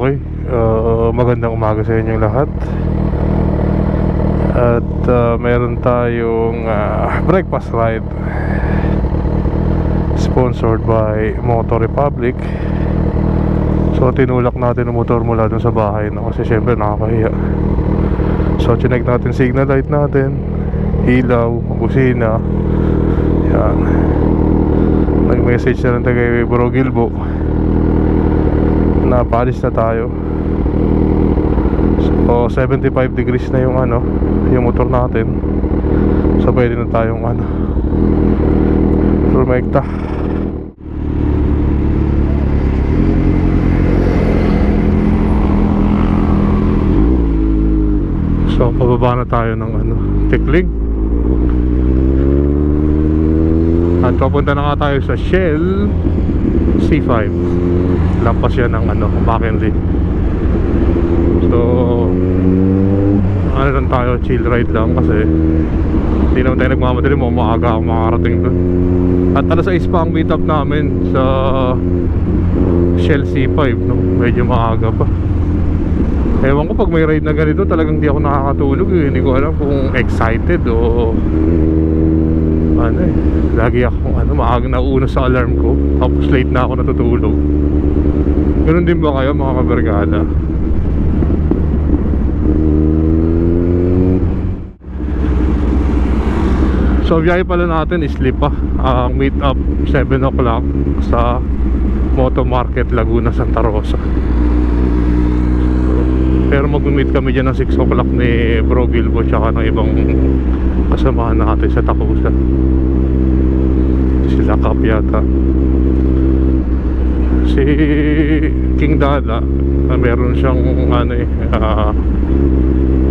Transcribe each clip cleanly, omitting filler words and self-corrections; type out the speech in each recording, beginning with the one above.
Okay, magandang umaga sa inyong lahat. At meron tayong breakfast ride sponsored by Motor Republic. So tinulak natin ang motor mula dun sa bahay, no? Kasi syempre nakakahiya. So chinek natin signal light natin, ilaw, busina. Yan. Nag-message na lang tayo kay Bro Gilbo na paalis na tayo. So 75 degrees na yung yung motor natin. So pwede na tayong rumekta. So pababa na tayo ng Tiklig. At papunta na nga tayo sa Shell C5. Lampas yan ng McKinley. So lang tayo, chill ride lang kasi hindi naman tayo nagmamadali, maaga akong makarating doon. At alas 6 pa ang meet up namin sa Shell C5, no? Medyo maaga pa. Ewan ko, pag may ride na ganito talagang di ako nakakatulog eh. Hindi ko alam kung excited o lagi akong maaga na una sa alarm ko, tapos late na ako natutulog. Ganun din ba kayo mga kabarkada? So biyahe pala natin is Lipa. Ang meet up 7 o'clock sa Moto Market Laguna, Santa Rosa. Pero mag-meet kami dyan ng 6 o'clock ni Bro Gilbo tsaka ng ibang kasamahan natin sa Takusa. Sila Kap yata. Si King Dada, meron siyang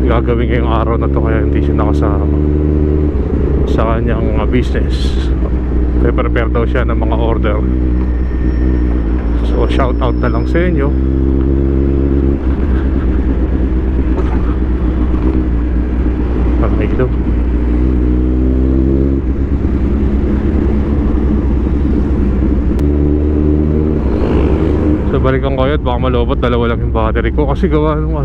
gagawin ngayong araw na to, kaya hindi siya nakasama sa kanyang business. Prepare daw siya ng mga order. So shout out na lang sa inyo. Ito. So balikan ko yun, baka malobot, dalawa lang yung battery ko. Kasi gawa nung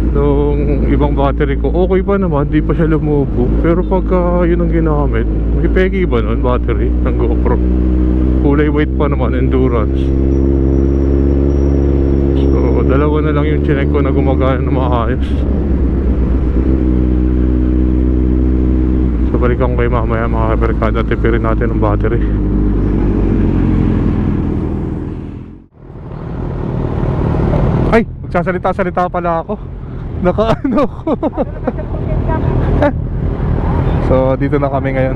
nung ibang battery ko okay pa naman, di pa siya lumubo. Pero pagka yun ang ginamit, may pegi ba nun battery ng GoPro? Kulay white pa naman, endurance. So dalawa na lang yung chinek ko na gumagana na maayos. So balikan ko kayo mamaya mga kabarkada, tipirin natin ang battery. Ay, magsasalita-salita pala ako. Nakaano ko. So dito na kami ngayon.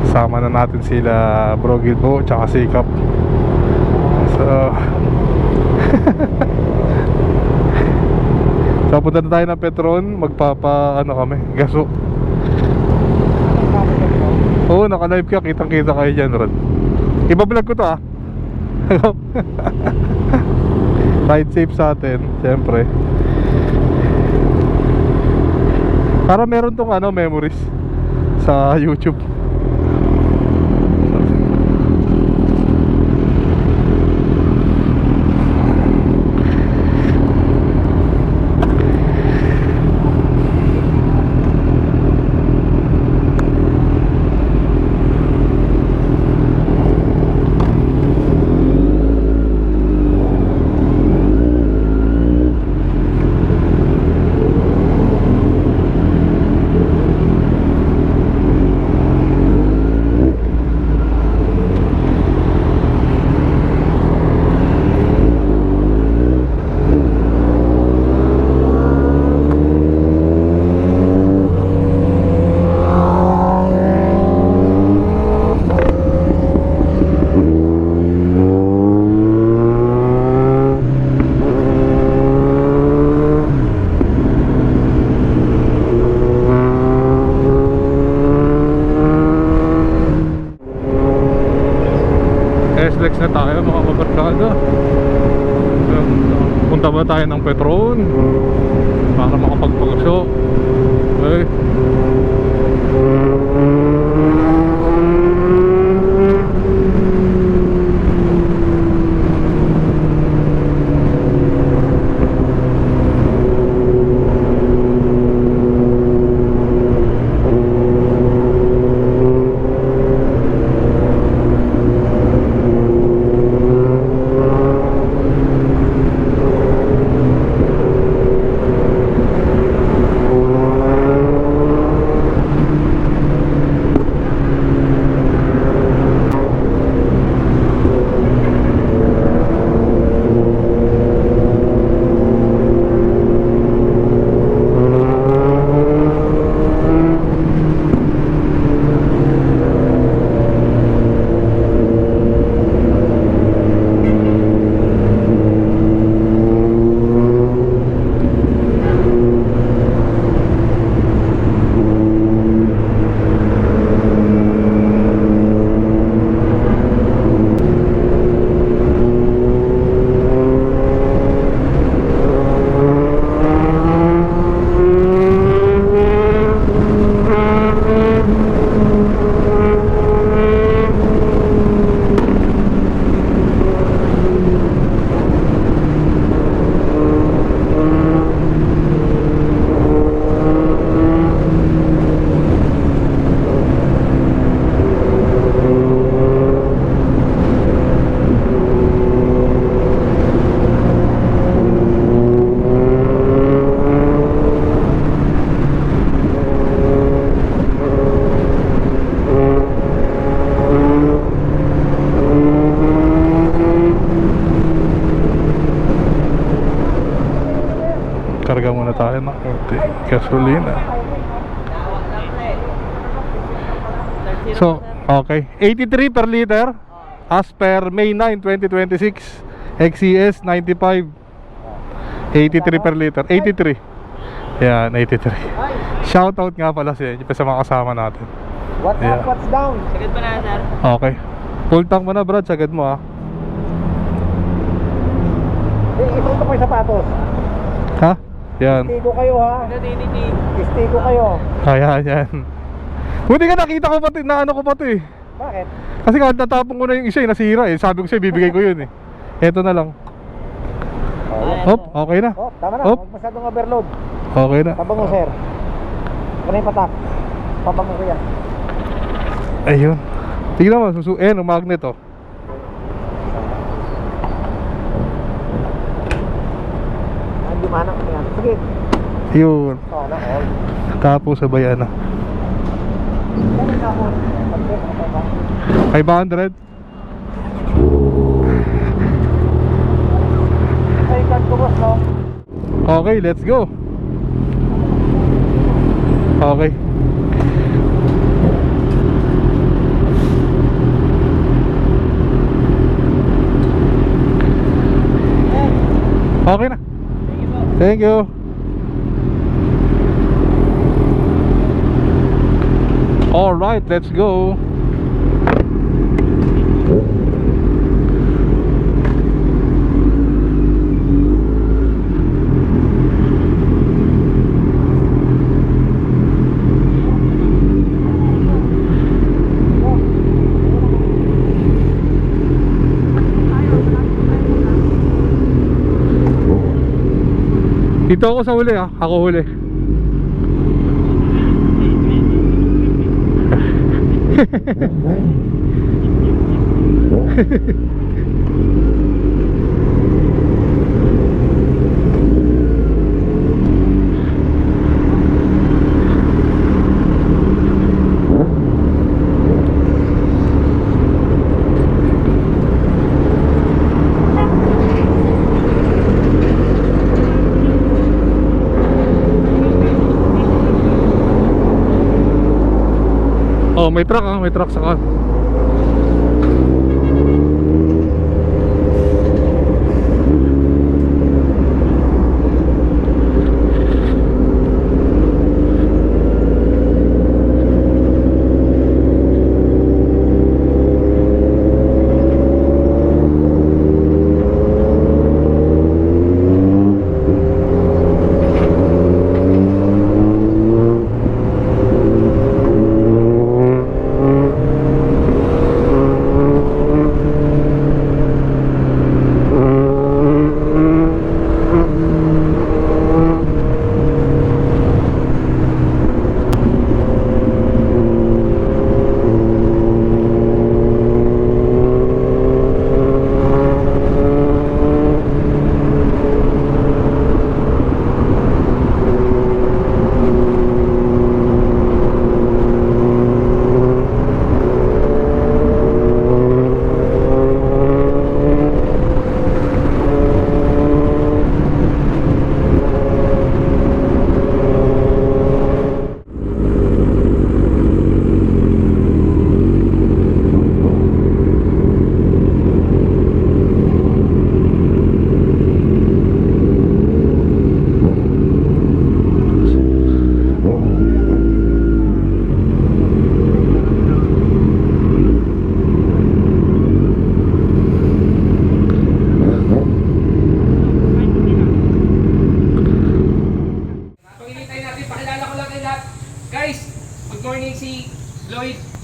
Sama na natin sila Bro Gilbo tsaka si Kap. So so punta na tayo ng Petron. Magpapa kami, gaso. Oo, naka-live ka, kitang-kita kayo dyan, Rod. Iba-vlog ko to Ride safe sa atin, siyempre. Para meron tong memories sa YouTube. S-Lex na tayo mga kabarkada. Punta ba tayo ng Petron para makapagpagso? Okay. muna tayo ng konti gasolina. So, okay. 83 per liter as per May 9, 2026. XCS 95. 83 per liter. 83. Yan, 83. Shoutout nga pala sa mga kasama natin. What's up, what's down? Sagad pa na, sir. Okay. Full tank mo na, Brad. Sagad mo, ha. Ito ko yung sapatos. Ha? Yan. Istigo kayo, ha? Istigo kayo. Kaya yan. Buti ka nakita ko pati, na ano ko pati. Bakit? Kasi kahit natapong ko na yung isa, nasira eh. Sabi ko sa'yo, bibigay ko yun eh. Eto na lang. Hop, okay na. Oh, tama na. Hop. Huwag masyadong overload. Okay na. Tabang mo, sir. Ano yung patak? Tabang mo ko yan. Ayun. Tingnan mo, susuin ang magnet, oh. Hindi manak ko yan. Sige. Yun. Oh, na all. Tapos sabay na. Ano na ako? 500. Ay, card ko, boss, no? Okay, let's go. Okay. Okay na. Thank you. All right, let's go. Dito ako sa huli, ha. Ako huli. Oh, may truck, ha, may truck sa kan.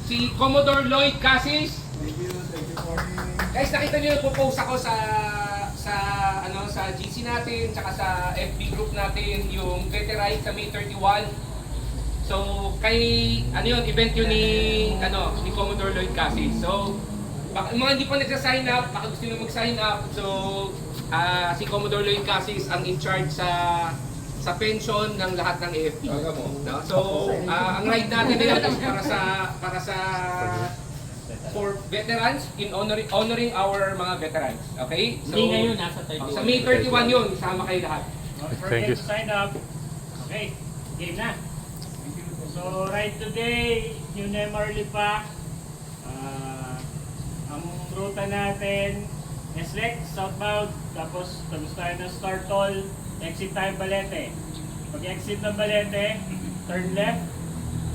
si Commodore Lloyd Cassis. Guys, nakita niyo nagpo-post ako sa GC natin, tsaka sa FB group natin, yung Veterite sa May 31. So, event yun ni Commodore Lloyd Cassis. So, baka mga hindi pa nagsa-sign up, baka gusto nyo mag-sign up. So, si Commodore Lloyd Cassis ang in charge sa pension ng lahat ng AFP. No? So, ang ride natin ngayon is para sa for veterans in honoring our mga veterans. Okay? So, Hindi ngayon, nasa 31. sa May 31 yun, sama kayo lahat. Thank you. Sign up. Okay, game na. So right today, New Nemarly pa. Ang ruta natin, SLEX, southbound, tapos tapos tayo ng Star Toll, exit tayo Balete. Pag exit ng Balete, turn left,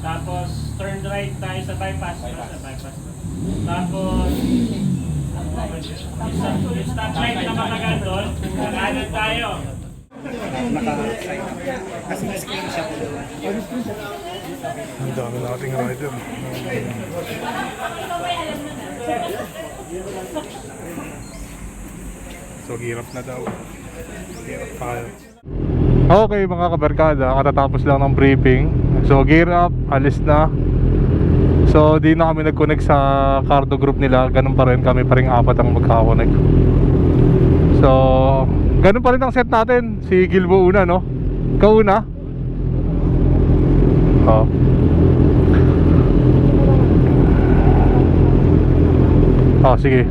tapos turn right tayo sa bypass. Sa bypass. Tapos, yung stoplight na matagal doon, kakanan tayo. Ang dami nating rider. So hirap na daw. Hirap tayo. Okay mga kabarkada, katatapos lang ng briefing. So gear up, alis na. So di na kami nag-connect sa cardo group nila. Ganun pa rin, kami pa rin apat ang magka-connect. So ganun pa rin ang set natin. Si Gilbo una, no? Ikaw una? Oh. Oh, sige.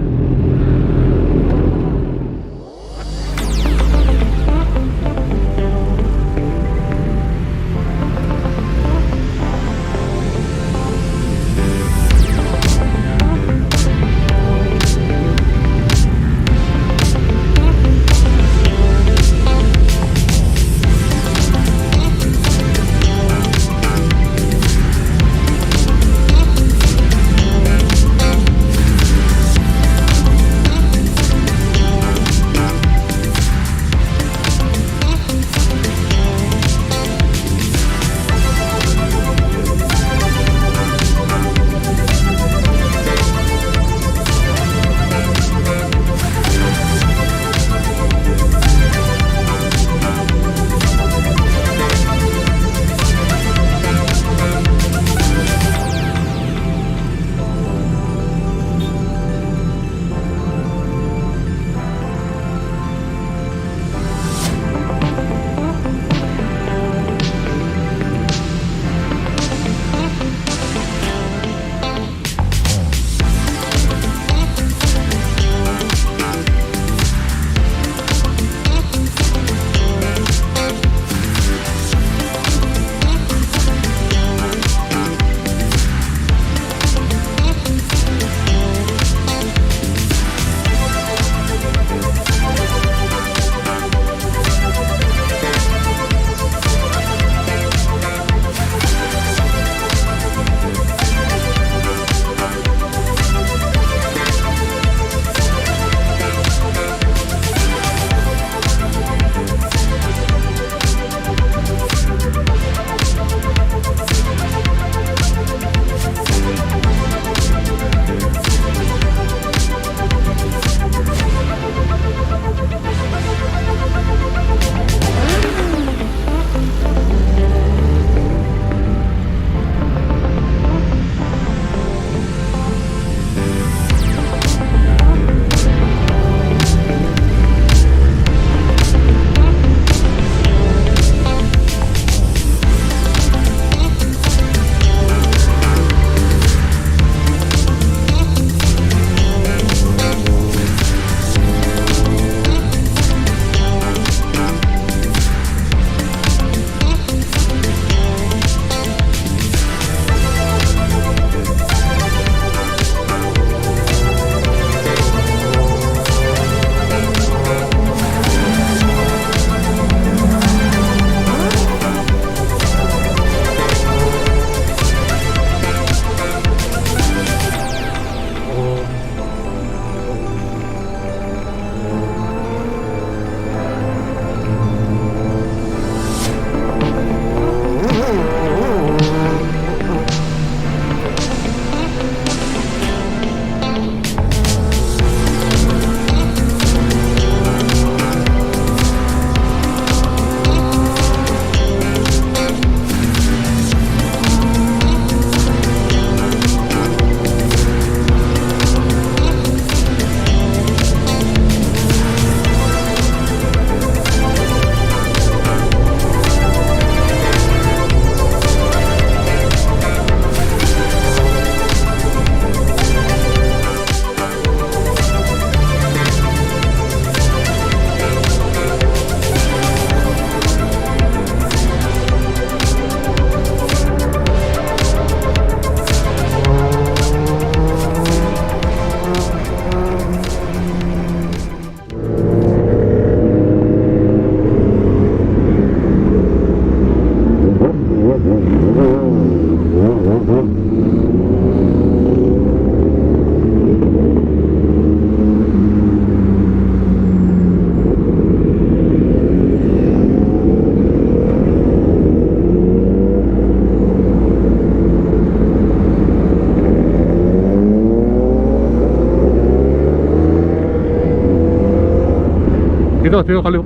Dito, kaliwa.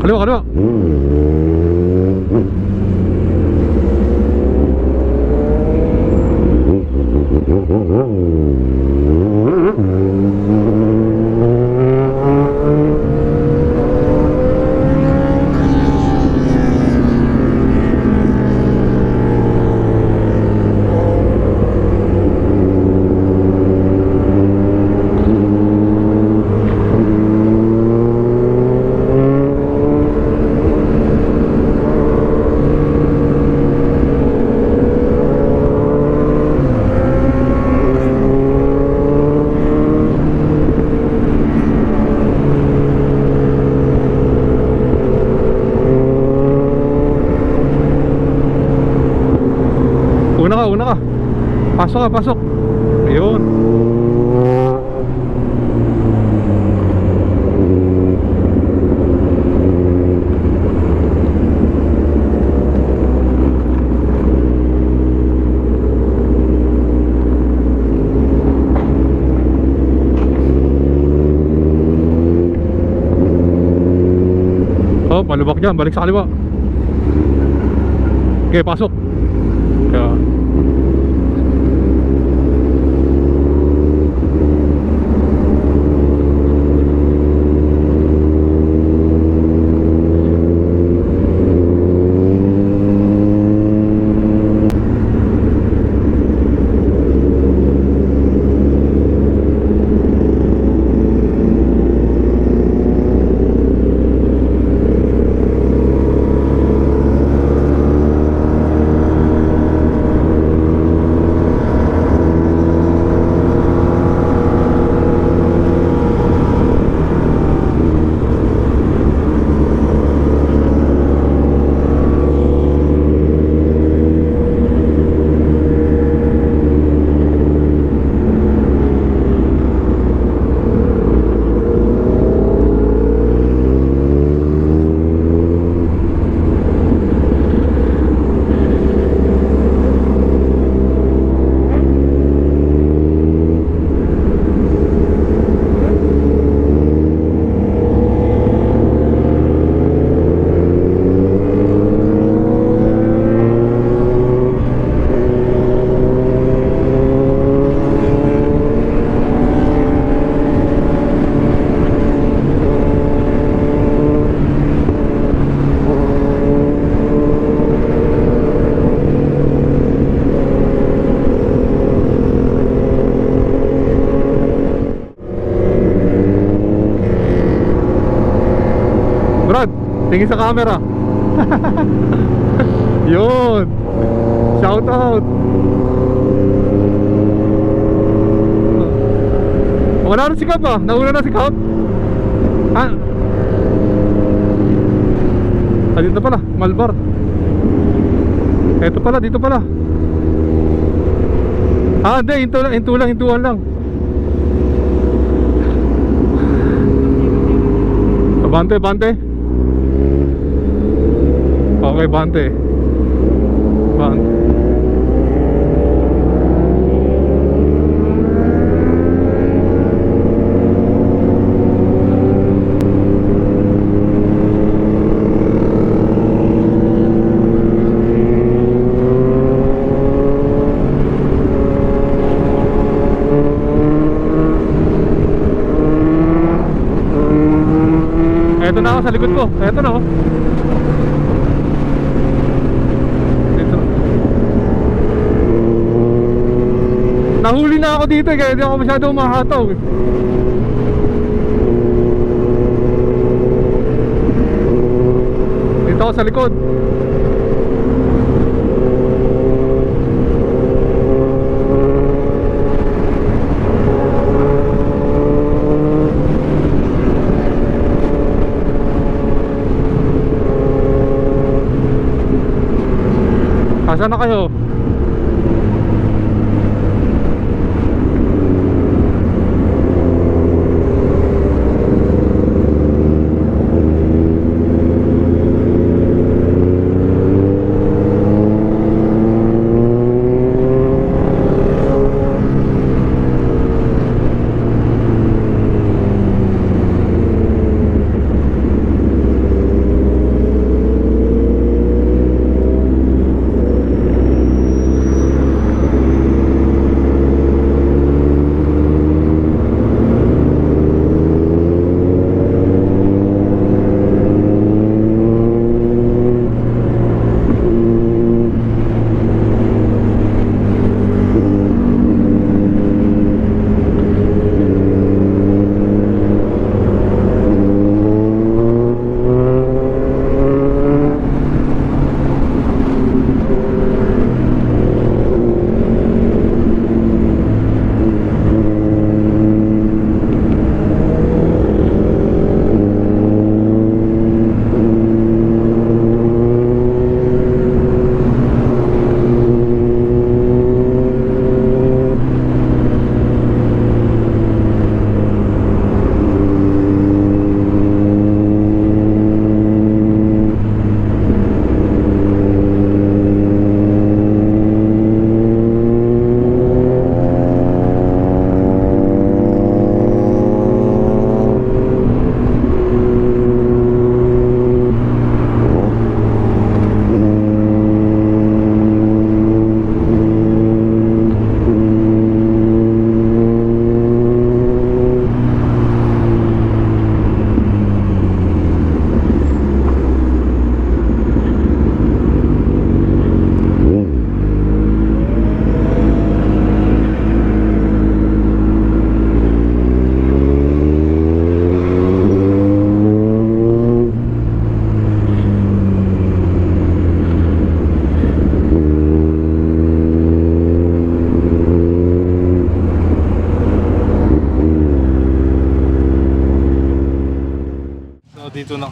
Kaliwa. Una ka. Pasok. Ayun. Oh, malubak dyan. Balik sa kaliwa. Okay, pasok. Kaya Brad, tingin sa camera. Yun. Shout out. Wala na si Cap ah. Nauna na si Cap. Ah, dito pala, Malbar. Eto pala, dito pala. Ah, hindi, hintuan lang. Bante. Okay, bante. Eto na ako sa likod ko. Eto na oh. Dito. Nahuli na ako dito kaya hindi ako masyado umahataw eh. Dito ako sa likod. Asan na kayo?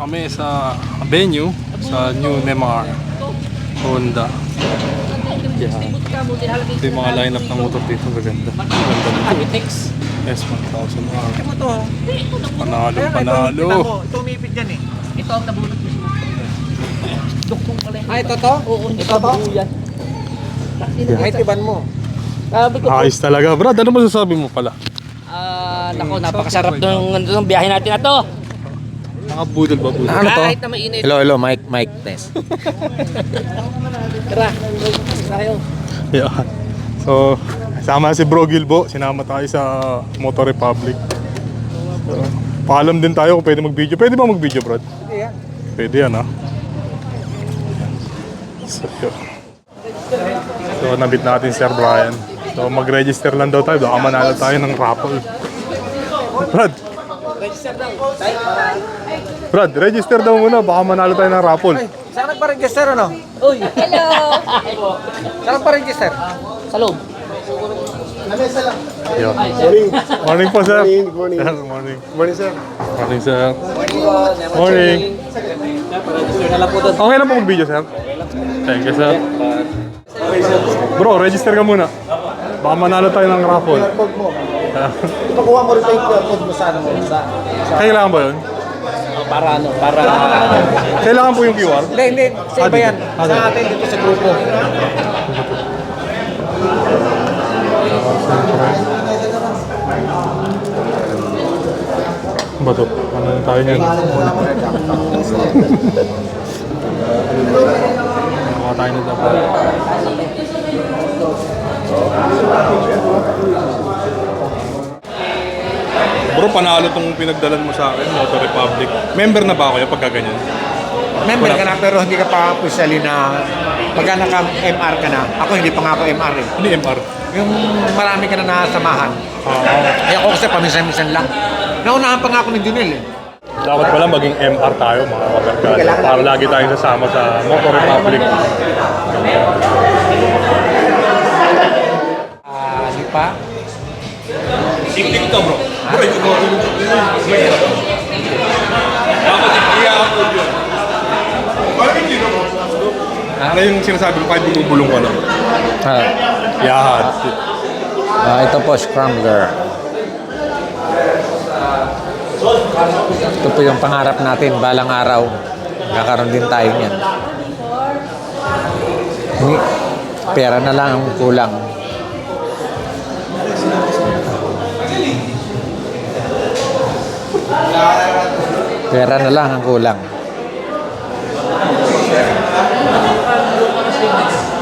kami sa venue sa New Nemar Honda. Yan. Ito yung mga lineup ng motor dito. Maganda. Maganda nito. S1000R. Panalo, panalo. Ito umipit yan eh. Ito ang nabunot mismo. Duktong pala yun. Ah, ito to? Oo, Ito to? yan. Ay, tiban mo. Sabi ko, Ayos talaga. Brad, ano masasabi mo pala? nako, napakasarap ng biyahe natin na to. Nakabudol ba budol? Ano to? Kahit na mainit. Hello, mic test. Tara, tayo. Yeah. So, sama si Bro Gilbo. Sinama tayo sa Motor Republic. So, paalam din tayo kung pwede mag-video. Pwede ba mag-video, Brad? Hindi yan. Pwede yan, ha? So, yun. So, nabit natin si Sir Brian. So, mag-register lang daw tayo. Baka manalo tayo ng raffle. Brad! Brad, register daw muna. Baka manalo tayo ng raffle. Saan nagpa-register ano? Uy, hello. Saan nagpa-register? Sa loob. Yun. Morning po, sir. Morning. Sir, morning. Morning, sir. Morning, sir. Morning. Okay lang po mag-video, sir. Thank you, sir. Bro, register ka muna. Baka manalo tayo ng raffle. Code mo. Ipakuha mo rin pa yung code mo sa ano mo. Kailangan ba yun? Para ano, para... Kailangan po yung QR? Hindi. Sa iba yan. Ah, Sa atin dito sa grupo. Ba to? Ano na tayo niyan? Nakawa tayo na dapat. Bro, panalo tong pinagdalan mo sa akin, Motor Republic. Member na ba ako yung pagkaganyan? Member ka na pero hindi ka pa officially na pagka naka-MR ka na. Ako hindi pa nga ako MR eh. Hindi MR. Yung marami ka na nasamahan. Kaya ako kasi paminsan-minsan lang. Naunahan pa nga ako ng Junel eh. Dapat pala maging MR tayo mga kabarkada. Para lagi tayong sasama sa Motor Republic. Di pa? Tik-tik to bro. Bro, ito bro. Ano yung sinasabi ko kahit bumubulong ko, no? Yan. Ito po, Scrambler. Ito po yung pangarap natin, balang araw. Kakaroon din tayo niyan. Pera na lang ang kulang. Pera na lang ang kulang.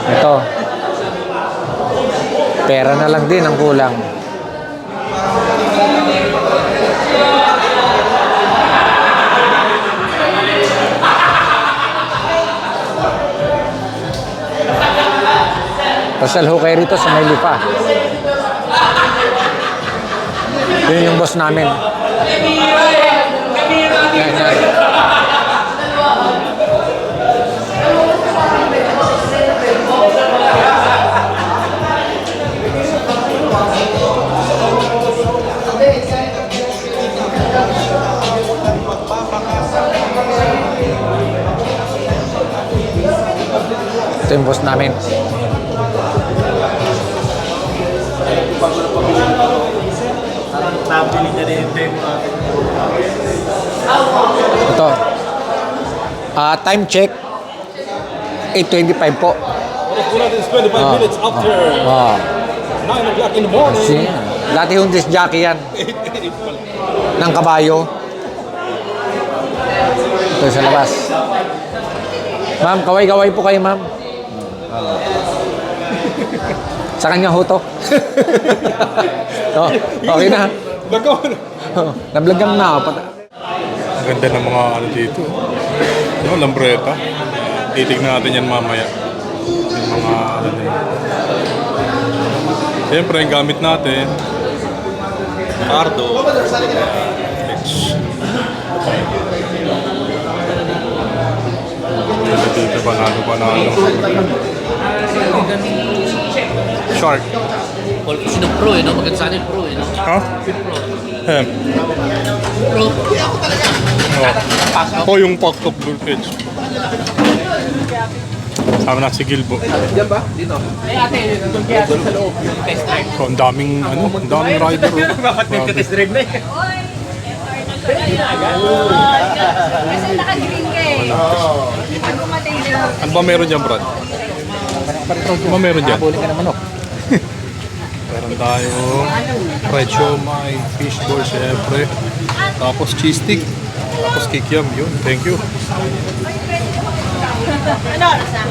Ito. Pera na lang din ang kulang. Pasal ho kayo rito sa may lipa. Yun yung boss namin. Yan. Ito yung boss namin. Ito. Time check. 8:25 po. Is 25 minutes after 9 o'clock in the morning. Dati yung disc jockey yan. Ng kabayo. Ito sa labas. Ma'am, kaway-kaway po kayo, ma'am. Sa kanya ho to. Oh, okay na. Nablagam na ako. Ang ganda ng mga ano dito. No, lambreta. Titignan natin yan mamaya. Yung mga ano na yun. Siyempre, yung gamit natin. Cardo. Dito, panalo. Shark. Call ko sino pro eh, no? Maganda sana yung pro eh, no? Ha? Pro. Pro. Pro. Ako yung Paktok Blue Cage. Sama na si Gilbo. Diyan ba? Dito. Ay ate, doon kaya sa loob, yung test drive. So, ang daming rider. Bakit nagka-test drive na eh? Kasi naka-green ka eh. Pag umatay siya. Ano ba meron dyan, Brad? Ano ba meron dyan? Huli ka na manok. Meron tayo fried siomai, fishball syempre. Tapos cheese stick. Tapos kikiam. Yun, thank you. Ano oras na?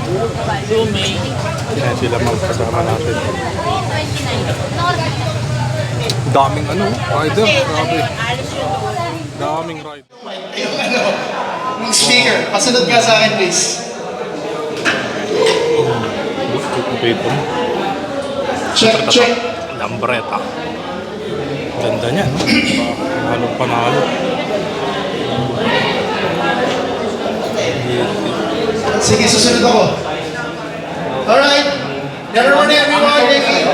Sumi. Yan sila magkasama natin. 29. Ano oras? Daming rider. Grabe. Daming rider. Speaker, pasunod ka sa akin, please. Dito. Check. Lambreta. Ganda niya, no? Panalo panalo. Sige, susunod ako. Alright. Never morning, everyone. Thank you.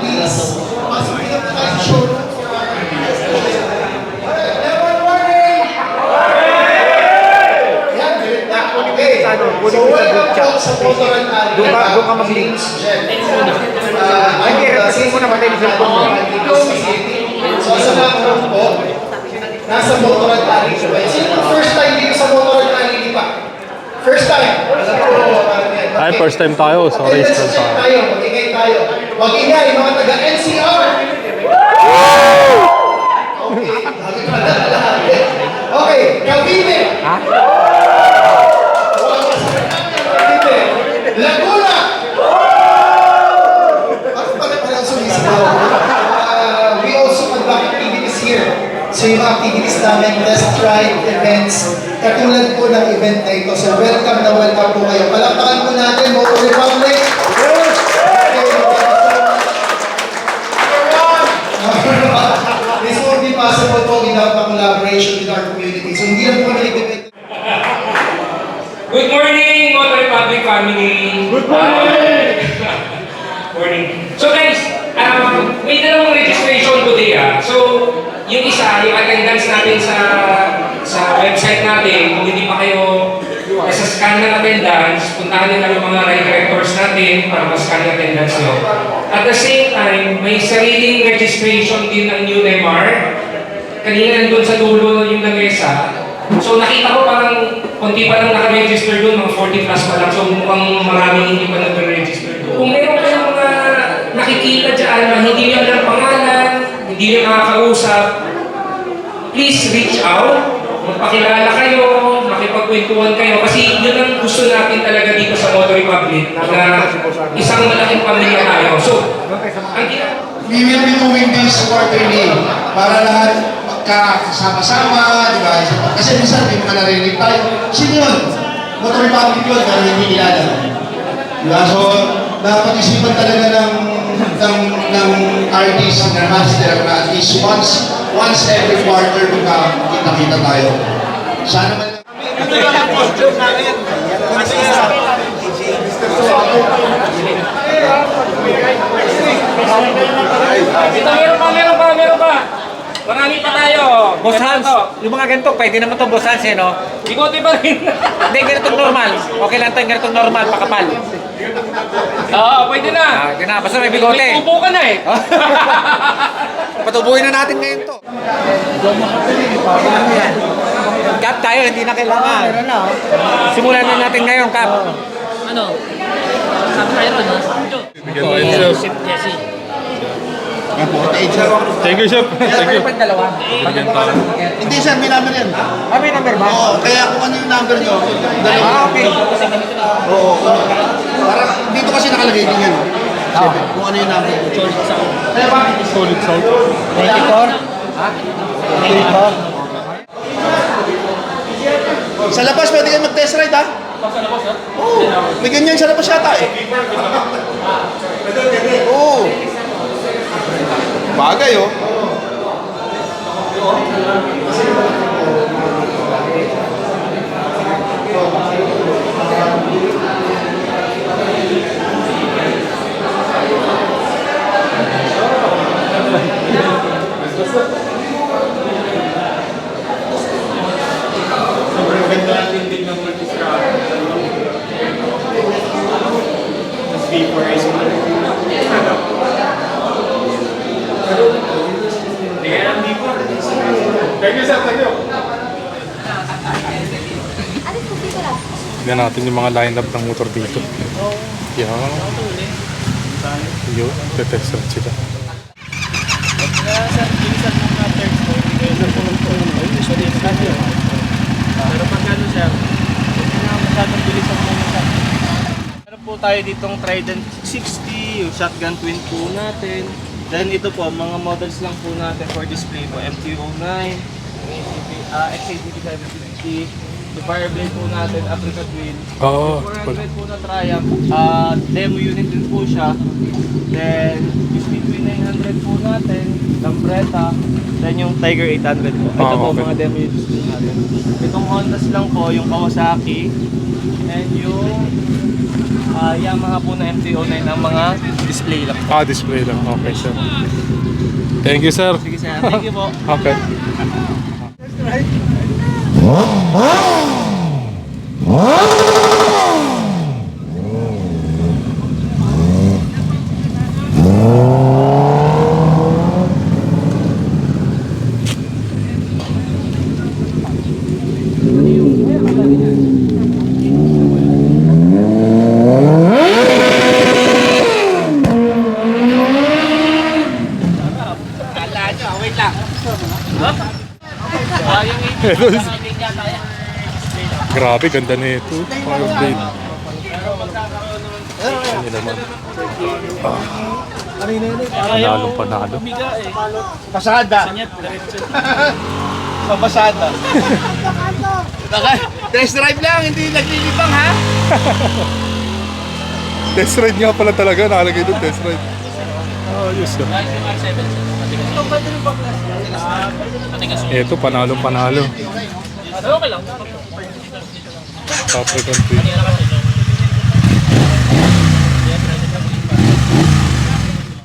Please. Pasok dito na tayo sa showroom. Never morning. Yan, okay. So, welcome po sa Motoran Alley. Doon ka mag-links. Ay, mo na matay sa phone mo. So, sa mga po, nasa Motoran Alley. Sino first time dito sa Motoran Alley pa? First time. Ay, first time tayo. Sorry, Let's first check time. tayo. Mag-ingay tayo. Mag-ingay, mga taga-NCR. Okay, Cavite. Ha? Laguna. Bakit pala sumisigaw? We also conduct activities here. So yung activities namin, test ride, events, katulad po ng event na ito. So welcome po kayo. Palakpakan po natin, Motor Republic. This won't be possible po without the collaboration with our community. So hindi lang po kami nag-event. Good morning, Motor Republic family! Good morning! Morning. So guys, may dalawang registration today So, yung isa, yung attendance natin sa website natin, kung hindi pa kayo sa scan ng attendance, puntahan nyo lang yung mga ride directors natin para ma-scan yung attendance nyo. At the same time, may sariling registration din ng UNEMAR. Kanina nandun sa dulo yung lamesa. So nakita ko parang konti pa lang naka-register doon, mga 40 plus pa lang. So mukhang maraming hindi pa nag-register doon. Kung meron kayong mga nakikita dyan na hindi nyo alam pangalan, hindi nyo nakakausap, please reach out. Magpakilala kayo, makipagkwentuhan kayo. Kasi yun ang gusto natin talaga dito sa Motor Republic na isang malaking pamilya tayo. So, ang We will be doing this quarterly para lahat magkasama-sama, di ba? Kasi minsan may mga narinig tayo. Sino yun? Motor Republic yun, pero hindi kilala. Diba? So, napag-isipan talaga ng artist na master na at least once every quarter magkakita-kita tayo. Sana man lang. Ito lang ang costume namin. Meron pa. Marami pa tayo. Boss Hans, yung mga ganito, pwede naman itong Boss Hans eh, no? Bigote pa rin. Hindi, ganitong normal. Okay lang tayo, ganitong normal, pakapal. Oo, pwede na. Yun na, basta may bigote. May upo ka na eh. Patubuhin na natin ngayon to. Cap tayo, hindi na kailangan. Simulan na natin ngayon, Cap. Ano? Sabi tayo ron, no? Bigyan tayo, Chef. Chef Jesse. Thank you, Chef. Thank you. Dalawa. Bigyan tayo. Hindi sir, may number yan. May number ba? Oo, kaya kung ano yung number nyo, dalawa. Okay. Oo. Para dito kasi nakalagay din yan. Siyempre, kung ano yung number. Solid sound. 94? Ha? 94? Sa labas, pwede kayo mag-test ride ha? Sa labas ha? Oo. May ganyan sa labas yata eh. Oo. Bagay oh. Tignan natin yung mga lineup ng motor dito. Yan. Yun, tetest ride sila. Pero pag ano sir, hindi na masyadong bilisan muna sir. Meron po tayo ditong Trident 60, yung shotgun twin po natin. Then ito po, mga models lang po natin for display po. MT-09, XADP 750, yung Fireblade po natin, Africa Twin. Oo. 400 po na Triumph, demo unit din po siya. Then, yung Speedway 900 po natin, Lambretta. Then yung Tiger 800 po. Ito po okay. mga demo units po natin. Itong Hondas lang po, yung Kawasaki. And yung Yamaha po na MT-09 ang mga display lang. Display lang. Okay, sir. Thank you, sir. Sige sir, thank you po. Okay. Wait lang. Grabe, ganda na ito. Fireblade. Ano naman? Panalong panalo. Pasada. Papasada. Test drive lang, hindi naglilibang ha? Test ride nga pala talaga. Nakalagay doon, test ride. Ayos na. Ito, panalong panalo. Okay lang. African Twin.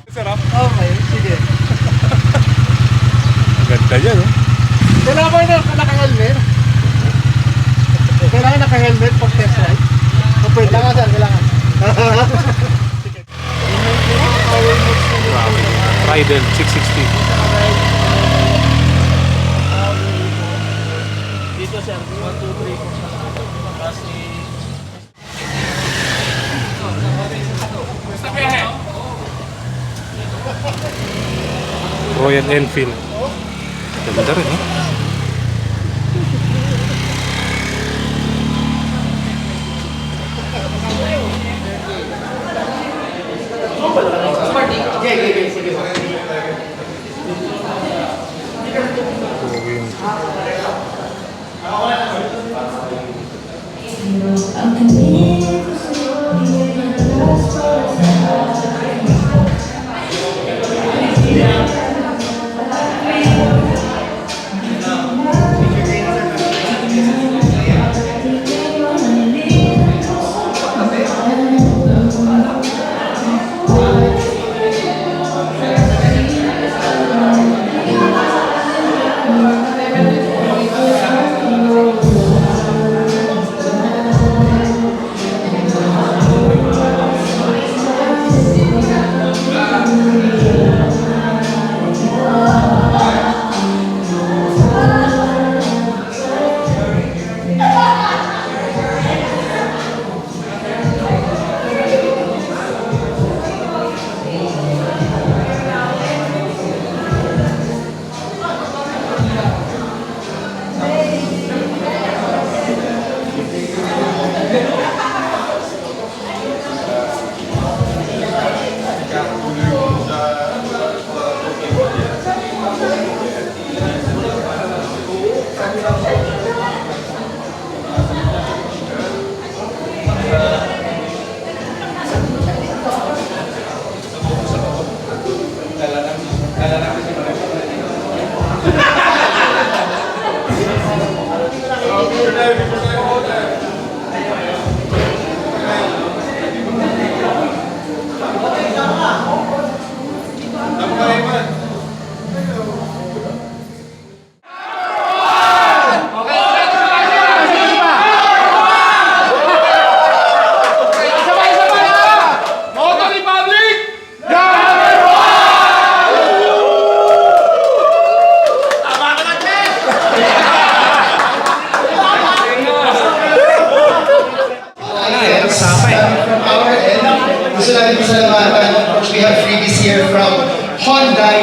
Sarap. Okay, sige. Ganda yan, oh. Kailangan ba na naka-helmet? Kailangan naka-helmet pag test ride? Kailangan sir, kailangan. Trident 660. Dito sir, 1, 2, 3. Kasi Royal Enfield. Ganda rin, oh.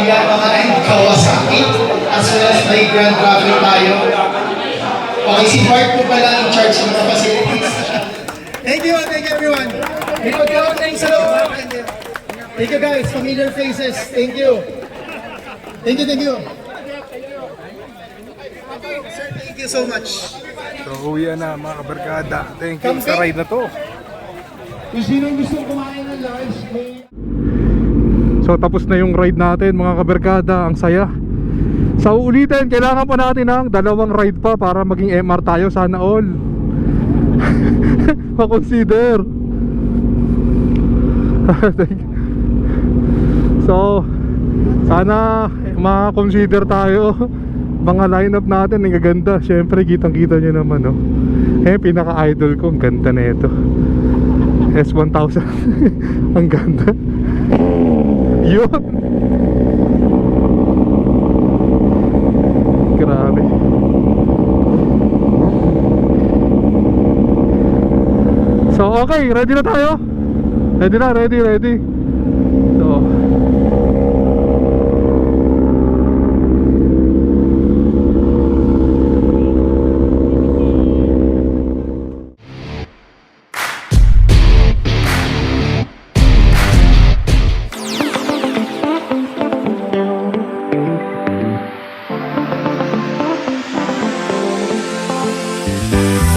Yamaha and Kawasaki. As well as may Grand Rapids tayo. Okay, si Bart po pala in charge ng mga facilities. Thank you everyone. Thanks a lot. Thank you guys, familiar faces. Thank you. Thank you. Sir, thank you so much. So uwi na mga kabarkada. Thank you sa ride na to. Kung sino gusto kumain ng lunch, So tapos na yung ride natin mga kabarkada. Ang saya. Sa uulitin, kailangan pa natin ng 2 ride pa para maging MR tayo. Sana all ma-consider. So sana ma-consider tayo. Mga lineup natin ang gaganda. Siyempre kitang kita nyo naman, no? Pinaka-idol ko, ang ganda na ito S1000. Ang ganda. Yun. Grabe. So okay, ready na tayo? Ready.